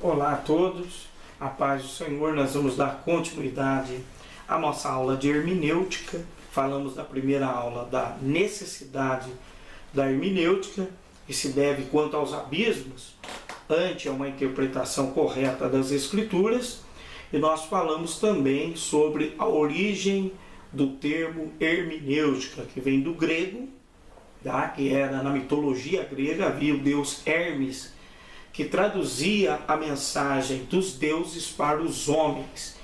Olá a todos, a paz do Senhor. Nós vamos dar continuidade à nossa aula de hermenêutica. Falamos na primeira aula da necessidade da hermenêutica, que se deve quanto aos abismos, ante uma interpretação correta das Escrituras, e nós falamos também sobre a origem do termo hermenêutica, que vem do grego, que era na mitologia grega, havia o deus Hermes, que traduzia a mensagem dos deuses para os homens.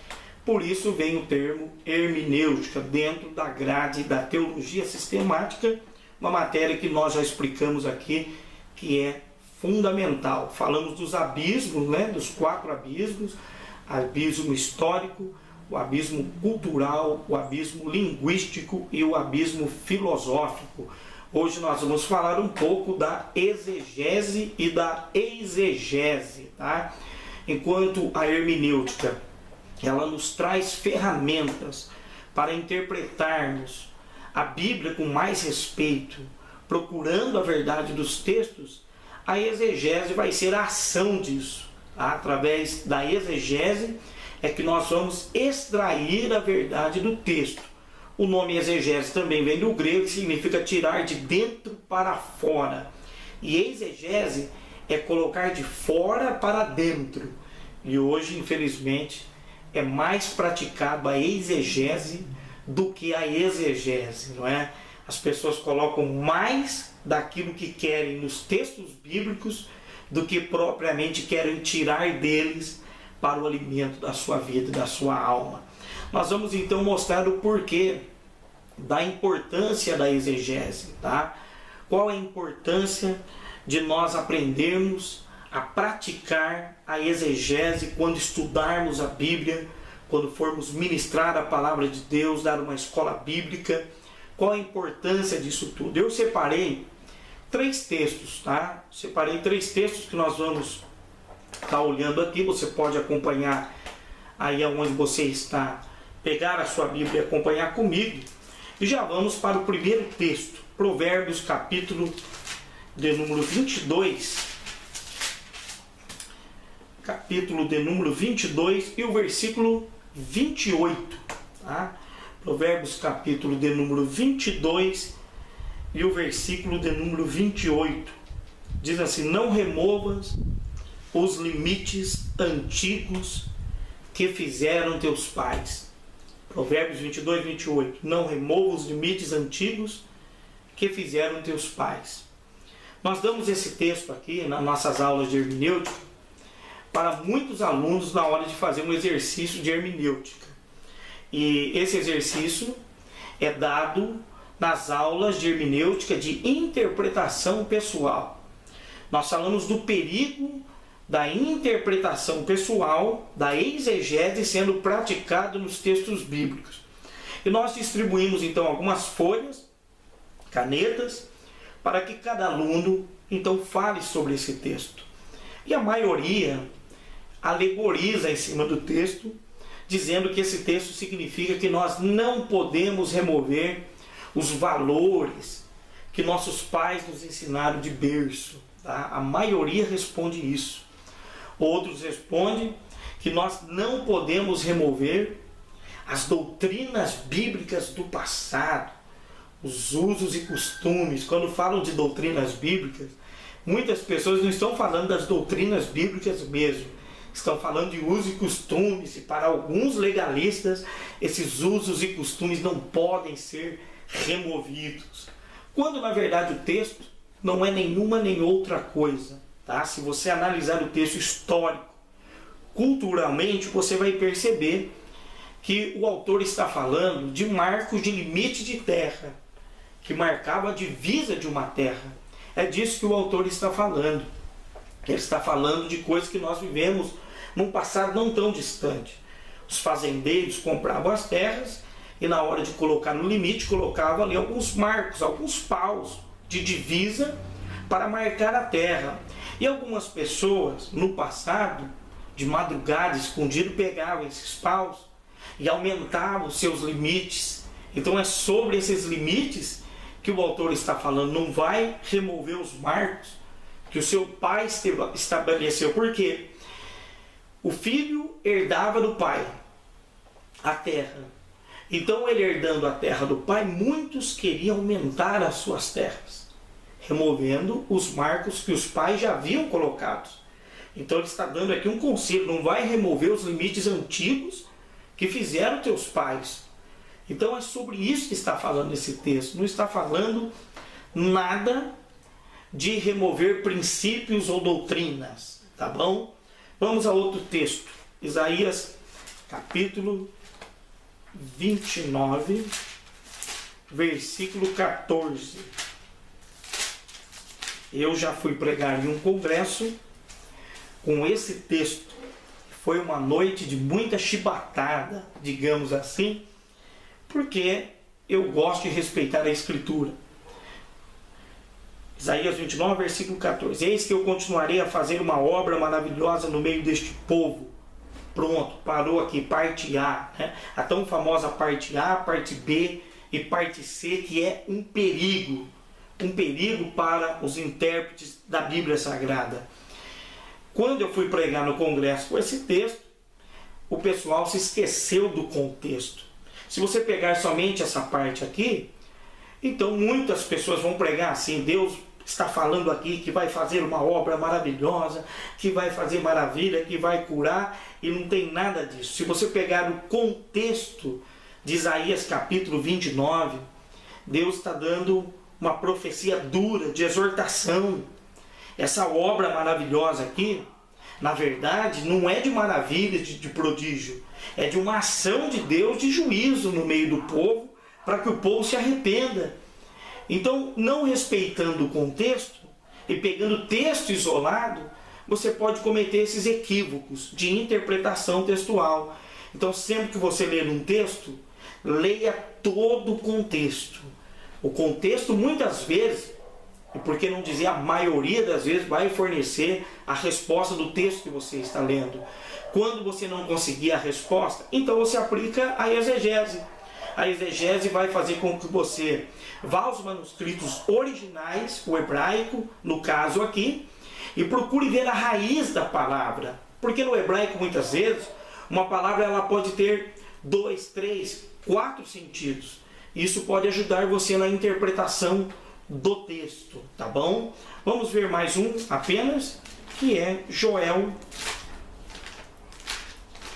Por isso vem o termo hermenêutica, dentro da grade da teologia sistemática, uma matéria que nós já explicamos aqui, que é fundamental. Falamos dos abismos, dos 4 abismos: abismo histórico, o abismo cultural, o abismo linguístico e o abismo filosófico. Hoje nós vamos falar um pouco da exegese e da eisegese, tá? Enquanto a hermenêutica, ela nos traz ferramentas para interpretarmos a Bíblia com mais respeito, procurando a verdade dos textos, a exegese vai ser a ação disso, tá? Através da exegese é que nós vamos extrair a verdade do texto. O nome exegese também vem do grego, que significa tirar de dentro para fora. E exegese é colocar de fora para dentro. E hoje, infelizmente, é mais praticado a exegese do que a exegese, não é? As pessoas colocam mais daquilo que querem nos textos bíblicos do que propriamente querem tirar deles para o alimento da sua vida e da sua alma. Nós vamos então mostrar o porquê da importância da exegese, tá? Qual a importância de nós aprendermos a praticar a exegese quando estudarmos a Bíblia, quando formos ministrar a palavra de Deus, dar uma escola bíblica. Qual a importância disso tudo? Eu separei 3 textos, tá? Separei 3 textos que nós vamos estar olhando aqui. Você pode acompanhar aí onde você está, pegar a sua Bíblia e acompanhar comigo. E já vamos para o primeiro texto, Provérbios capítulo de número 22. Capítulo de número 22 e o versículo 28. Tá? Provérbios capítulo de número 22 e o versículo de número 28. Diz assim: não removas os limites antigos que fizeram teus pais. Provérbios 22, 28. Não remova os limites antigos que fizeram teus pais. Nós damos esse texto aqui nas nossas aulas de hermenêutica para muitos alunos na hora de fazer um exercício de hermenêutica. E esse exercício é dado nas aulas de hermenêutica de interpretação pessoal. Nós falamos do perigo da interpretação pessoal, da exegese sendo praticado nos textos bíblicos. E nós distribuímos então algumas folhas, canetas, para que cada aluno então fale sobre esse texto. E a maioria alegoriza em cima do texto, dizendo que esse texto significa que nós não podemos remover os valores que nossos pais nos ensinaram de berço, tá? A maioria responde isso. Outros respondem que nós não podemos remover as doutrinas bíblicas do passado, os usos e costumes. Quando falam de doutrinas bíblicas, muitas pessoas não estão falando das doutrinas bíblicas mesmo, estão falando de usos e costumes, e para alguns legalistas esses usos e costumes não podem ser removidos, quando na verdade o texto não é nenhuma nem outra coisa. Tá? Se você analisar o texto histórico, culturalmente, você vai perceber que o autor está falando de marcos de limite de terra, que marcava a divisa de uma terra. É disso que o autor está falando. Ele está falando de coisas que nós vivemos num passado não tão distante. Os fazendeiros compravam as terras e na hora de colocar no limite, colocavam ali alguns marcos, alguns paus de divisa para marcar a terra. E algumas pessoas, no passado, de madrugada, escondido, pegavam esses paus e aumentavam os seus limites. Então é sobre esses limites que o autor está falando. Não vai remover os marcos que o seu pai estabeleceu. Por quê? O filho herdava do pai a terra. Então, ele herdando a terra do pai, muitos queriam aumentar as suas terras, removendo os marcos que os pais já haviam colocado. Então, ele está dando aqui um conselho: não vai remover os limites antigos que fizeram teus pais. Então, é sobre isso que está falando esse texto. Não está falando nada de remover princípios ou doutrinas, tá bom? Vamos a outro texto. Isaías, capítulo 29, versículo 14. Eu já fui pregar em um congresso com esse texto. Foi uma noite de muita chibatada, digamos assim, porque eu gosto de respeitar a Escritura. Isaías 29, versículo 14. Eis que eu continuarei a fazer uma obra maravilhosa no meio deste povo. Pronto, parou aqui, parte A, né? A tão famosa parte A, parte B e parte C, que é um perigo para os intérpretes da Bíblia Sagrada. Quando eu fui pregar no congresso com esse texto, o pessoal se esqueceu do contexto. Se você pegar somente essa parte aqui, então muitas pessoas vão pregar assim: Deus está falando aqui que vai fazer uma obra maravilhosa, que vai fazer maravilha, que vai curar, e não tem nada disso. Se você pegar o contexto de Isaías capítulo 29, Deus está dando uma profecia dura, de exortação. Essa obra maravilhosa aqui, na verdade, não é de maravilha, de prodígio, é de uma ação de Deus de juízo no meio do povo, para que o povo se arrependa. Então, não respeitando o contexto e pegando texto isolado, você pode cometer esses equívocos de interpretação textual. Então, sempre que você ler um texto, leia todo o contexto. O contexto, muitas vezes, e por que não dizer a maioria das vezes, vai fornecer a resposta do texto que você está lendo. Quando você não conseguir a resposta, então você aplica a exegese. A exegese vai fazer com que você vá aos manuscritos originais, o hebraico, no caso aqui, e procure ver a raiz da palavra. Porque no hebraico, muitas vezes, uma palavra ela pode ter 2, 3, 4 sentidos. Isso pode ajudar você na interpretação do texto, tá bom? Vamos ver mais um apenas, que é Joel,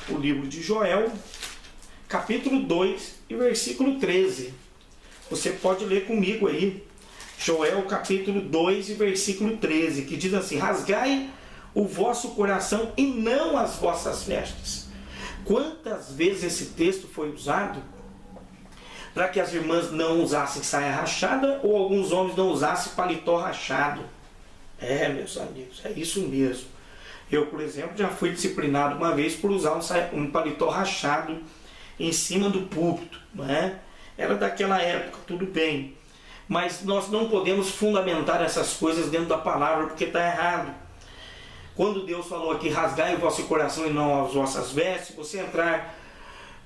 o livro de Joel, capítulo 2 e versículo 13. Você pode ler comigo aí, Joel capítulo 2 e versículo 13, que diz assim: rasgai o vosso coração e não as vossas vestes. Quantas vezes esse texto foi usado para que as irmãs não usassem saia rachada ou alguns homens não usassem paletó rachado? É, meus amigos, é isso mesmo. Eu, por exemplo, já fui disciplinado uma vez por usar um paletó rachado em cima do púlpito, não é? Era daquela época, tudo bem. Mas nós não podemos fundamentar essas coisas dentro da palavra, porque está errado. Quando Deus falou aqui, rasgai o vosso coração e não as vossas vestes, você entrar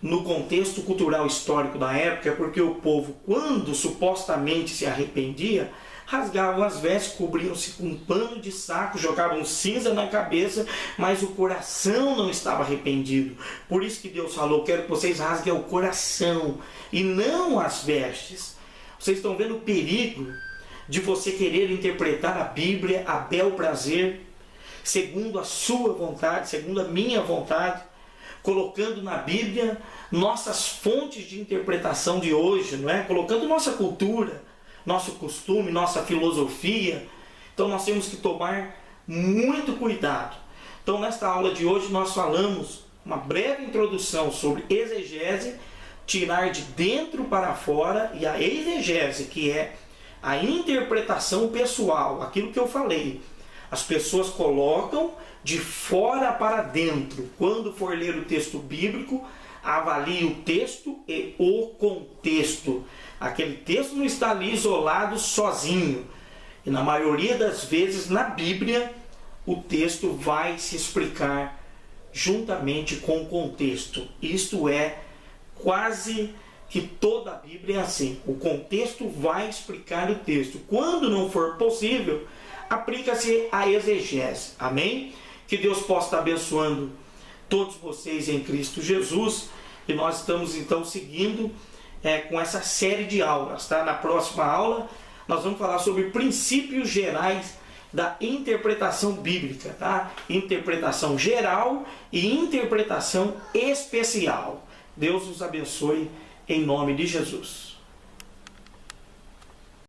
no contexto cultural histórico da época, é porque o povo, quando supostamente se arrependia, rasgavam as vestes, cobriam-se com um pano de saco, jogavam cinza na cabeça, mas o coração não estava arrependido. Por isso que Deus falou: quero que vocês rasguem o coração e não as vestes. Vocês estão vendo o perigo de você querer interpretar a Bíblia a bel prazer, segundo a sua vontade, segundo a minha vontade, colocando na Bíblia nossas fontes de interpretação de hoje, não é? Colocando nossa cultura, nosso costume, nossa filosofia. Então nós temos que tomar muito cuidado. Então nesta aula de hoje nós falamos uma breve introdução sobre exegese, tirar de dentro para fora, e a exegese, que é a interpretação pessoal, aquilo que eu falei. As pessoas colocam de fora para dentro. Quando for ler o texto bíblico, avalie o texto e o contexto. Aquele texto não está ali isolado, sozinho. E na maioria das vezes na Bíblia, o texto vai se explicar juntamente com o contexto. Isto é, quase que toda a Bíblia é assim. O contexto vai explicar o texto. Quando não for possível, aplica-se a exegese. Amém? Que Deus possa estar abençoando todos vocês em Cristo Jesus. E nós estamos então seguindo com essa série de aulas, tá? Na próxima aula nós vamos falar sobre princípios gerais da interpretação bíblica, tá? Interpretação geral e interpretação especial. Deus os abençoe em nome de Jesus.